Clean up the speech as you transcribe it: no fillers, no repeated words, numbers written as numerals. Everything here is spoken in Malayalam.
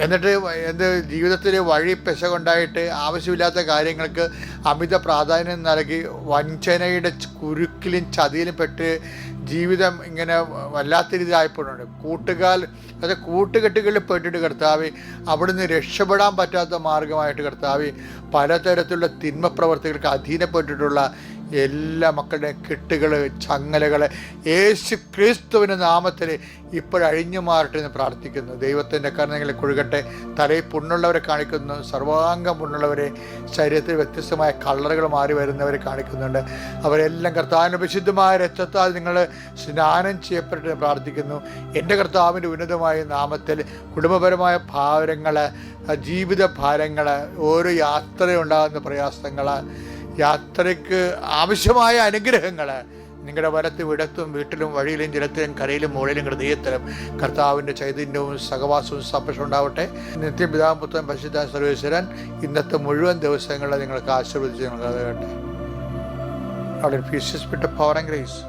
എന്നിട്ട് ജീവിതത്തിൽ വഴി പെശകൊണ്ടായിട്ട് ആവശ്യമില്ലാത്ത കാര്യങ്ങൾക്ക് അമിത പ്രാധാന്യം നൽകി വഞ്ചനയുടെ കുരുക്കിലും ചതിയിലും പെട്ട് ജീവിതം ഇങ്ങനെ വല്ലാത്ത രീതിയിലായപ്പോഴുണ്ട്. കൂട്ടുകെട്ടുകളിൽ പെട്ടിട്ട് കർത്താവേ, അവിടുന്ന് രക്ഷപ്പെടാൻ പറ്റാത്ത മാർഗമായിട്ട് കർത്താവേ, പലതരത്തിലുള്ള തിന്മ പ്രവർത്തികൾക്ക് അധീനപ്പെട്ടിട്ടുള്ള എല്ലാ മക്കളുടെയും കെട്ടുകൾ, ചങ്ങലകൾ യേശു ക്രിസ്തുവിൻ്റെ നാമത്തിൽ ഇപ്പോഴഴിഞ്ഞു മാറട്ടെ എന്ന് പ്രാർത്ഥിക്കുന്നു. ദൈവത്തിൻ്റെ കരുണകളിൽ കൊഴുകട്ടെ. തലയിൽ പുണ്ണുള്ളവരെ കാണിക്കുന്നു, സർവാംഗം പുണ്ണുള്ളവരെ, ശരീരത്തിൽ വ്യത്യസ്തമായ കളറുകൾ മാറി വരുന്നവരെ കാണിക്കുന്നുണ്ട്. അവരെല്ലാം കർത്താവിൻ്റെ വിശുദ്ധമായ രക്തത്താൽ നിങ്ങൾ സ്നാനം ചെയ്യപ്പെട്ട് പ്രാർത്ഥിക്കുന്നു. എൻ്റെ കർത്താവിൻ്റെ ഉന്നതമായ നാമത്തിൽ കുടുംബപരമായ ഭാരങ്ങൾ, ജീവിത ഭാരങ്ങൾ, ഓരോ യാത്രയുണ്ടാകുന്ന പ്രയാസങ്ങൾ, യാത്രയ്ക്ക് ആവശ്യമായ അനുഗ്രഹങ്ങൾ നിങ്ങളുടെ വലത്തും ഇടത്തും വീട്ടിലും വഴിയിലും ജലത്തിലും കരയിലും മുകളിലും ഹൃദയത്തിലും കർത്താവിൻ്റെ ചൈതന്യവും സഹവാസവും സംരക്ഷണം ഉണ്ടാവട്ടെ. നിത്യം പിതാവും പുത്രനും പരിശുദ്ധ സർവേശ്വരൻ ഇന്നത്തെ മുഴുവൻ ദിവസങ്ങളിൽ നിങ്ങൾക്ക് ആശീർവദിച്ച് നിങ്ങൾക്ക് കേട്ടെ. അവിടെ പീസസ് വിട്ട് പവർ ആൻഡ് ഗ്രേസ്.